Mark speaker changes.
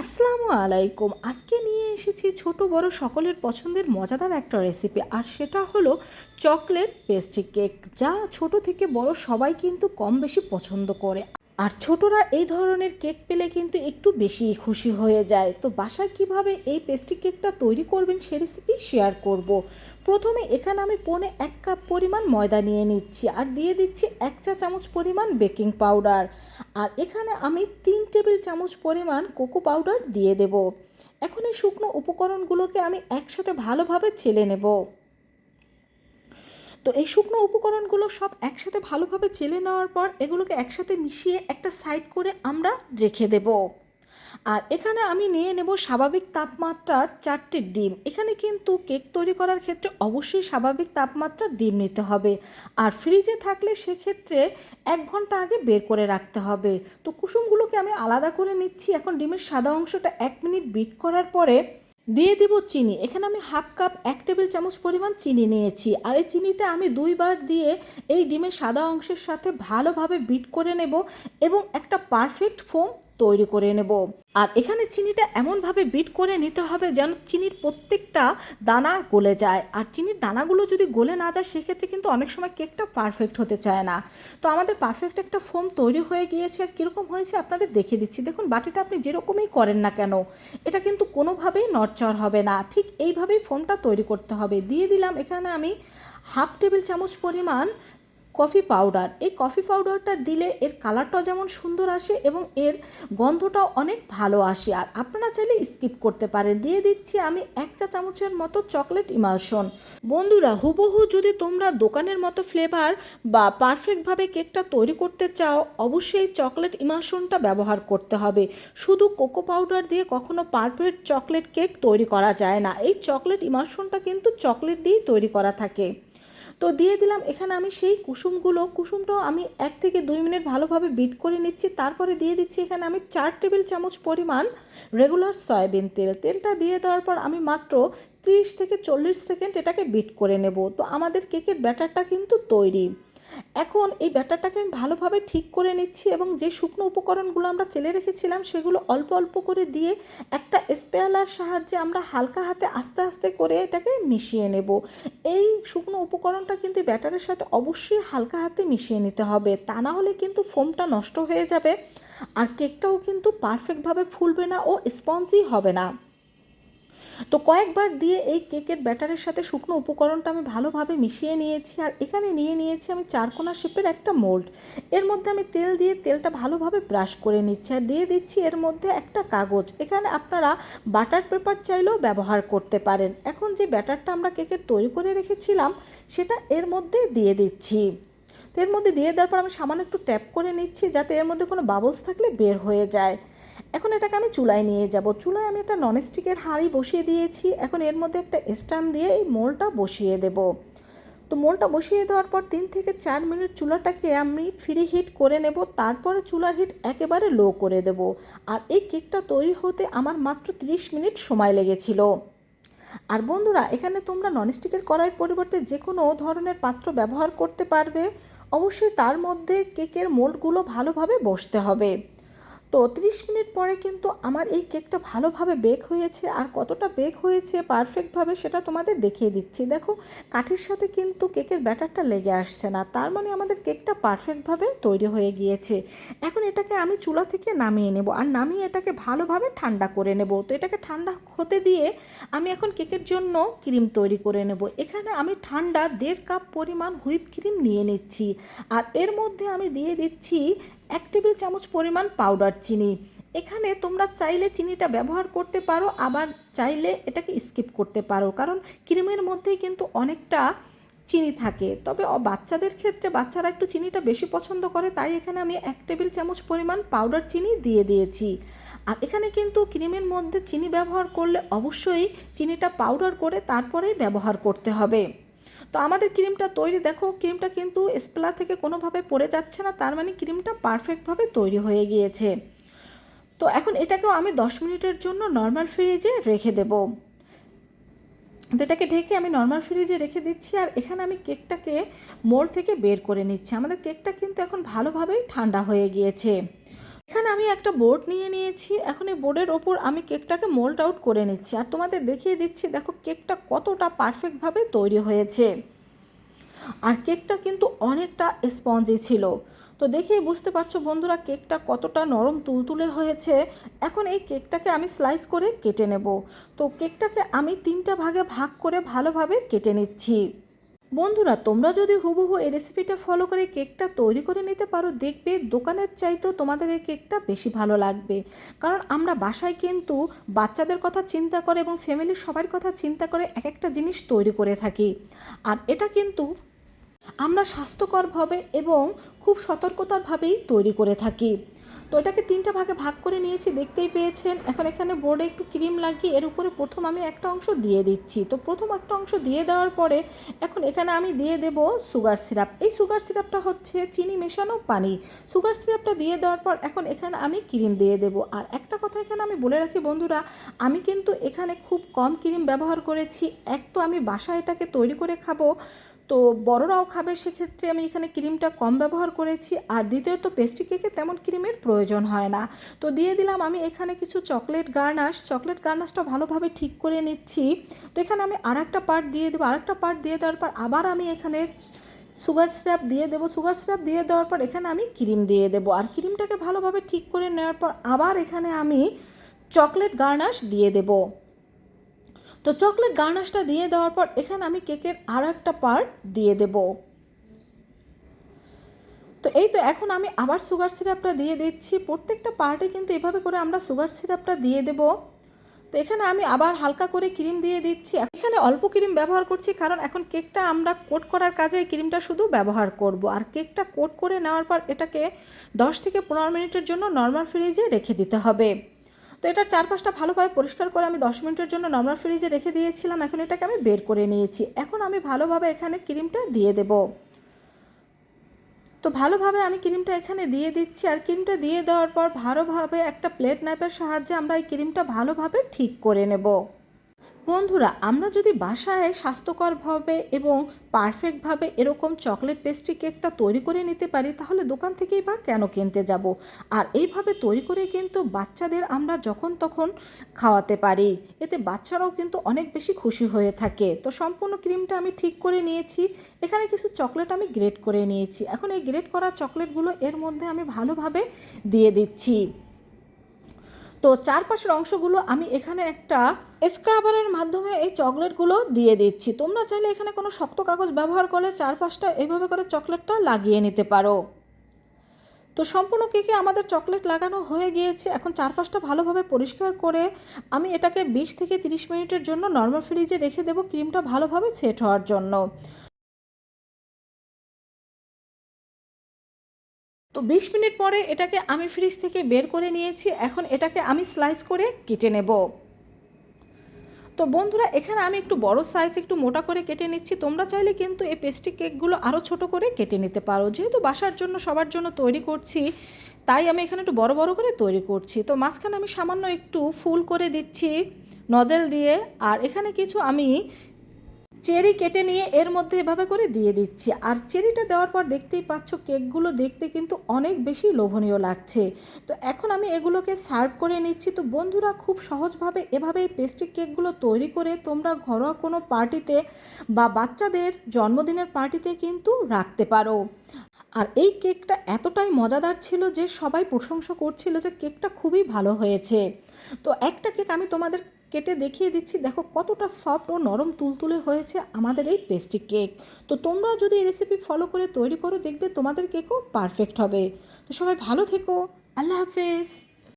Speaker 1: আসসালামু আলাইকুম। আজকে নিয়ে এসেছি ছোট বড় সকলের পছন্দের মজাদার একটা রেসিপি, আর সেটা হলো চকলেট পেস্ট্রি কেক, যা ছোট থেকে বড় সবাই কিন্তু কম বেশি পছন্দ করে। আর ছোটরা এই ধরনের কেক পেলে কিন্তু একটু বেশি খুশি হয়ে যায়। তো বাসায় কিভাবে এই পেস্ট্রি কেকটা তৈরি করবেন সে রেসিপি শেয়ার করব। প্রথমে এখানে আমি 1 কাপ পরিমাণ ময়দা নিয়ে নিচ্ছি, আর দিয়ে দিচ্ছি 1 চা চামচ পরিমাণ বেকিং পাউডার। আর এখানে আমি 3 টেবিল চামচ পরিমাণ কোকো পাউডার দিয়ে দেব। এখন এই শুকনো উপকরণগুলোকে আমি একসাথে ভালোভাবে চেলে নেব। তো এই শুকনো উপকরণগুলো সব একসাথে ভালোভাবে চেলে নেওয়ার পর এগুলোকে একসাথে মিশিয়ে একটা সাইড করে আমরা রেখে দেব। আর এখানে আমি নিয়ে নেব স্বাভাবিক তাপমাত্রার 4টে ডিম। এখানে কিন্তু কেক তৈরি করার ক্ষেত্রে অবশ্যই স্বাভাবিক তাপমাত্রার ডিম নিতে হবে। আর ফ্রিজে থাকলে সেক্ষেত্রে 1 ঘন্টা আগে বের করে রাখতে হবে। তো কুসুমগুলোকে আমি আলাদা করে নিচ্ছি। এখন ডিমের সাদা অংশটা 1 মিনিট বিট করার পরে দিয়ে দিব চিনি। এখানে আমি 1/2 কাপ 1 টেবিল চামচ পরিমাণ চিনি নিয়েছি, আর এই চিনিটা আমি 2বার দিয়ে এই ডিমের সাদা অংশের সাথে ভালোভাবে বিট করে নেব এবং একটা পারফেক্ট ফোম তৈরি করে নেব। আর এখানে চিনিটা এমনভাবে বিট করে নিতে হবে যেন চিনির প্রত্যেকটা দানা গলে যায়। আর চিনির দানাগুলো যদি গলে না যায় সেক্ষেত্রে কিন্তু অনেক সময় কেকটা পারফেক্ট হতে চায় না। তো আমাদের পারফেক্ট একটা ফোম তৈরি হয়ে গিয়েছে। আর কীরকম হয়েছে আপনাদের দেখিয়ে দিচ্ছি। দেখুন, বাটিটা আপনি যেরকমই করেন না কেন এটা কিন্তু কোনোভাবেই নড়চড় হবে না। ঠিক এইভাবেই ফোমটা তৈরি করতে হবে। দিয়ে দিলাম এখানে আমি 1/2 টেবিল চামচ পরিমাণ কফি পাউডার। এই কফি পাউডারটা দিলে এর কালারটাও যেমন সুন্দর আসে এবং এর গন্ধটাও অনেক ভালো আসে। আর আপনারা চাইলে স্কিপ করতে পারেন। দিয়ে দিচ্ছি আমি 1 চা চামচের মতো চকলেট ইমালশন। বন্ধুরা, হুবহু যদি তোমরা দোকানের মতো ফ্লেভার বা পারফেক্টভাবে কেকটা তৈরি করতে চাও, অবশ্যই চকলেট ইমালশনটা ব্যবহার করতে হবে। শুধু কোকো পাউডার দিয়ে কখনো পারফেক্ট চকলেট কেক তৈরি করা যায় না। এই চকলেট ইমালশনটা কিন্তু চকলেট দিয়েই তৈরি করা থাকে। তো দিয়ে দিলাম এখানে আমি সেই কুসুমটাও আমি 1 থেকে 2 মিনিট ভালোভাবে বিট করে নিচ্ছি। তারপরে দিয়ে দিচ্ছি এখানে আমি 4 টেবিল চামচ পরিমাণ রেগুলার সয়াবিন তেলটা দিয়ে দেওয়ার পর আমি মাত্র 30 থেকে 40 সেকেন্ড এটাকে বিট করে নেব। তো আমাদের কেকের ব্যাটারটা কিন্তু তৈরি। এখন এই ব্যাটারটাকে আমি ভালোভাবে ঠিক করে নিচ্ছি এবং যে শুকনো উপকরণগুলো আমরা চেলে রেখেছিলাম সেগুলো অল্প অল্প করে দিয়ে একটা স্প্যালার সাহায্যে আমরা হালকা হাতে আস্তে আস্তে করে এটাকে মিশিয়ে নেব। এই শুকনো উপকরণটা কিন্তু ব্যাটারের সাথে অবশ্যই হালকা হাতে মিশিয়ে নিতে হবে, তা না হলে কিন্তু ফোমটা নষ্ট হয়ে যাবে আর কেকটাও কিন্তু পারফেক্টভাবে ফুলবে না ও স্পঞ্জি হবে না। তো কয়েকবার দিয়ে এই কেকের ব্যাটারের সাথে শুকনো উপকরণটা আমি ভালোভাবে মিশিয়ে নিয়েছি। আর এখানে নিয়ে নিয়েছি আমি 4 কোনা শেপের একটা মোল্ড। এর মধ্যে আমি তেল দিয়ে তেলটা ভালোভাবে ব্রাশ করে নিচ্ছি, আর দিয়ে দিচ্ছি এর মধ্যে একটা কাগজ। এখানে আপনারা বাটার পেপার চাইলেও ব্যবহার করতে পারেন। এখন যে ব্যাটারটা আমরা কেকের তৈরি করে রেখেছিলাম সেটা এর মধ্যে দিয়ে দিচ্ছি। তো এর মধ্যে দিয়ে দেওয়ার পর আমি সামান্য একটু ট্যাপ করে নিচ্ছি যাতে এর মধ্যে কোনো বাবলস থাকলে বের হয়ে যায়। এখন এটাকে আমি চুলায় নিয়ে যাব। চুলায় আমি একটা ননস্টিকের হাঁড়ি বসিয়ে দিয়েছি। এখন এর মধ্যে একটা স্ট্যান্ড দিয়ে এই মোলটা বসিয়ে দেব। তো মোলটা বসিয়ে দেওয়ার পর 3 থেকে 4 মিনিট চুলাটাকে আমি ফ্রি হিট করে নেব। তারপরে চুলার হিট একেবারে লো করে দেব। আর এই কেকটা তৈরি হতে আমার মাত্র 30 মিনিট সময় লেগেছিল। আর বন্ধুরা, এখানে তোমরা ননস্টিকের কড়াইয়ের পরিবর্তে যে কোনো ধরনের পাত্র ব্যবহার করতে পারবে। অবশ্যই তার মধ্যে কেকের মোল্ডগুলো ভালোভাবে বসতে হবে। তো 30 মিনিট পরে কিন্তু আমার এই কেকটা ভালোভাবে বেক হয়েছে। আর কতটা বেক হয়েছে পারফেক্টভাবে সেটা তোমাদের দেখিয়ে দিচ্ছি। দেখো, কাঠির সাথে কিন্তু কেকের ব্যাটারটা লেগে আসছে না, তার মানে আমাদের কেকটা পারফেক্টভাবে তৈরি হয়ে গিয়েছে। এখন এটাকে আমি চুলা থেকে নামিয়ে নেব, আর নামিয়ে এটাকে ভালোভাবে ঠান্ডা করে নেব। তো এটাকে ঠান্ডা হতে দিয়ে আমি এখন কেকের জন্য ক্রিম তৈরি করে নেব। এখানে আমি ঠান্ডা 1.5 কাপ পরিমাণ হুইপ ক্রিম নিয়ে নিচ্ছি, আর এর মধ্যে আমি দিয়ে দিচ্ছি 1 টেবিল চামচ পরিমাণ পাউডার চিনি। এখানে তোমরা চাইলে চিনিটা ব্যবহার করতে পারো, আবার চাইলে এটাকে স্কিপ করতে পারো, কারণ ক্রিমের মধ্যেই কিন্তু অনেকটা চিনি থাকে। তবে বাচ্চাদের ক্ষেত্রে বাচ্চারা একটু চিনিটা বেশি পছন্দ করে, তাই এখানে আমি 1 টেবিল চামচ পরিমাণ পাউডার চিনি দিয়ে দিয়েছি। আর এখানে কিন্তু ক্রিমের মধ্যে চিনি ব্যবহার করলে অবশ্যই চিনিটা পাউডার করে তারপরেই ব্যবহার করতে হবে। তো আমাদের ক্রিমটা তৈরি। দেখো, ক্রিমটা কিন্তু স্প্যালা থেকে কোনোভাবে পড়ে যাচ্ছে না, তার মানে ক্রিমটা পারফেক্টভাবে তৈরি হয়ে গিয়েছে। তো এখন এটাকেও আমি 10 মিনিটের জন্য নর্মাল ফ্রিজে রেখে দেব। তো এটাকে ঢেকে আমি নর্মাল ফ্রিজে রেখে দিচ্ছি। আর এখানে আমি কেকটাকে মোল্ড থেকে বের করে নিচ্ছি। আমাদের কেকটা কিন্তু এখন ভালোভাবেই ঠান্ডা হয়ে গিয়েছে। এখানে আমি একটা বোর্ড নিয়ে নিয়েছি, এখন এই বোর্ডের ওপর আমি কেকটাকে মোল্ড আউট করে নিচ্ছি আর তোমাদের দেখিয়ে দিচ্ছি। দেখো কেকটা কতটা পারফেক্টভাবে তৈরি হয়েছে, আর কেকটা কিন্তু অনেকটা স্পঞ্জি ছিল। তো দেখেই বুঝতে পারছো বন্ধুরা কেকটা কতটা নরম তুলতুলে হয়েছে। এখন এই কেকটাকে আমি স্লাইস করে কেটে নেব। তো কেকটাকে আমি 3টা ভাগে ভাগ করে ভালোভাবে কেটে নিচ্ছি। বন্ধুরা তোমরা যদি হুবহু এই রেসিপিটা ফলো করে কেকটা তৈরি করে নিতে পারো, দেখবে দোকানের চাইতেও তোমাদের এই কেকটা বেশি ভালো লাগবে। কারণ আমরা বাসায় কিন্তু বাচ্চাদের কথা চিন্তা করে এবং ফ্যামিলির সবার কথা চিন্তা করে এক একটা জিনিস তৈরি করে থাকি, আর এটা কিন্তু আমরা স্বাস্থ্যকরভাবে এবং খুব সতর্কতারভাবেই তৈরি করে থাকি। তো এটাকে 3টা ভাগে ভাগ করে নিয়েছি, দেখতেই পেয়েছেন। এখন এখানে বোর্ডে একটু ক্রিম লাগিয়ে এর উপরে প্রথম আমি একটা অংশ দিয়ে দিচ্ছি। তো প্রথম একটা অংশ দিয়ে দেওয়ার পরে এখন এখানে আমি দিয়ে দেব সুগার সিরাপ। এই সুগার সিরাপটা হচ্ছে চিনি মেশানো পানি। সুগার সিরাপটা দিয়ে দেওয়ার পর এখন এখানে আমি ক্রিম দিয়ে দেব। আর একটা কথা এখানে আমি বলে রাখি বন্ধুরা, আমি কিন্তু এখানে খুব কম ক্রিম ব্যবহার করেছি। এক তো আমি বাসায় এটাকে তৈরি করে খাবো, তো বড়রাও খাবে, সেক্ষেত্রে আমি এখানে ক্রিমটা কম ব্যবহার করেছি। আর দ্বিতীয়ত পেস্ট্রি কেকে তেমন ক্রিমের প্রয়োজন হয় না। তো দিয়ে দিলাম আমি এখানে কিছু চকলেট গার্নাশটা ভালোভাবে ঠিক করে নিচ্ছি। তো এখানে আমি আরেকটা পার্ট দিয়ে দেবো। আরেকটা পার্ট দিয়ে দেওয়ার পর আবার আমি এখানে সুগার সিরাপ দিয়ে দেবো। সুগার সিরাপ দিয়ে দেওয়ার পর এখানে আমি ক্রিম দিয়ে দেবো। আর ক্রিমটাকে ভালোভাবে ঠিক করে নেওয়ার পর আবার এখানে আমি চকলেট গার্নাশ দিয়ে দেবো। তো চকলেট গার্নাশটা দিয়ে দেওয়ার পর এখানে আমি কেকের আর একটা পার্ট দিয়ে দেব। তো এই তো এখন আমি আবার সুগার সিরাপটা দিয়ে দিচ্ছি। প্রত্যেকটা পার্টে কিন্তু এভাবে করে আমরা সুগার সিরাপটা দিয়ে দেব। তো এখানে আমি আবার হালকা করে ক্রিম দিয়ে দিচ্ছি। এখানে অল্প ক্রিম ব্যবহার করছি, কারণ এখন কেকটা আমরা কোট করার কাজে এই ক্রিমটা শুধু ব্যবহার করব। আর কেকটা কোট করে নেওয়ার পর এটাকে 10 থেকে 15 মিনিটের জন্য নর্মাল ফ্রিজে রেখে দিতে হবে। তো এটার চারপাশটা ভালোভাবে পরিষ্কার করে আমি 10 মিনিটের জন্য নর্মাল ফ্রিজে রেখে দিয়েছিলাম। এখন এটাকে আমি বের করে নিয়েছি। এখন আমি ভালোভাবে এখানে ক্রিমটা দিয়ে দেব। তো ভালোভাবে আমি ক্রিমটা এখানে দিয়ে দিচ্ছি। আর ক্রিমটা দিয়ে দেওয়ার পর ভালোভাবে একটা প্লেট নাইফের সাহায্যে আমরা এই ক্রিমটা ভালোভাবে ঠিক করে নেব। বন্ধুরা আমরা যদি বাসায় স্বাস্থ্যকরভাবে এবং পারফেক্টভাবে এরকম চকলেট পেস্ট্রি কেকটা তৈরি করে নিতে পারি, তাহলে দোকান থেকেই বা কেন কিনতে যাব। আর এইভাবে তৈরি করে কিন্তু বাচ্চাদের আমরা যখন তখন খাওয়াতে পারি, এতে বাচ্চারাও কিন্তু অনেক বেশি খুশি হয়ে থাকে। তো সম্পূর্ণ ক্রিমটা আমি ঠিক করে নিয়েছি। এখানে কিছু চকলেট আমি গ্রেট করে নিয়েছি। এখন এই গ্রেট করা চকলেটগুলো এর মধ্যে আমি ভালোভাবে দিয়ে দিচ্ছি। তো চারপাশের অংশগুলো আমি এখানে একটা স্ক্রাবারের মাধ্যমে এই চকলেটগুলো দিয়ে দিচ্ছি। তোমরা চাইলে এখানে কোনো শক্ত কাগজ ব্যবহার করে চারপাশটা এইভাবে করে চকলেটটা লাগিয়ে নিতে পারো। তো সম্পূর্ণ কেকে আমাদের চকলেট লাগানো হয়ে গিয়েছে। এখন চারপাশটা ভালোভাবে পরিষ্কার করে আমি এটাকে 20 থেকে 30 মিনিটের জন্য নর্মাল ফ্রিজে রেখে দেবো, ক্রিমটা ভালোভাবে সেট হওয়ার জন্য। তো 20 মিনিট পরে এটাকে আমি ফ্রিজ থেকে বের করে নিয়েছি। এখন এটাকে আমি স্লাইস করে কেটে নেব। তো বন্ধুরা এখানে আমি একটু বড় সাইজ একটু মোটা করে কেটে নিচ্ছি। তোমরা চাইলে কিন্তু এই পেস্ট্রি কেকগুলো আরও ছোট করে কেটে নিতে পারো। যেহেতু বাসার জন্য সবার জন্য তৈরি করছি, তাই আমি এখানে একটু বড় বড় করে তৈরি করছি। তো মাঝখানে আমি সামান্য একটু ফুল করে দিচ্ছি নজেল দিয়ে। আর এখানে কিছু আমি চেরি কেটে নিয়ে এর মধ্যে এভাবে করে দিয়ে দিচ্ছি। আর চেরিটা দেওয়ার পর দেখতেই পাচ্ছ কেকগুলো দেখতে কিন্তু অনেক বেশি লোভনীয় লাগছে। তো এখন আমি এগুলোকে সার্ভ করে নিচ্ছি। তো বন্ধুরা খুব সহজভাবে এভাবে এই পেস্ট্রি কেকগুলো তৈরি করে তোমরা ঘরোয়া কোনো পার্টিতে বা বাচ্চাদের জন্মদিনের পার্টিতে কিন্তু রাখতে পারো। আর এই কেকটা এতটাই মজাদার ছিল যে সবাই প্রশংসা করছিল যে কেকটা খুবই ভালো হয়েছে। তো একটা কেক আমি তোমাদের কেটে দেখিয়ে দিচ্ছি। দেখো কতটা সফট ও নরম তুলতুলে হয়েছে আমাদের এই পেস্ট্রি কেক। তো তোমরা যদি এই রেসিপি ফলো করে তৈরি করো, দেখবে তোমাদের কেকও পারফেক্ট হবে। তো সবাই ভালো থেকো। আল্লাহ হাফেজ।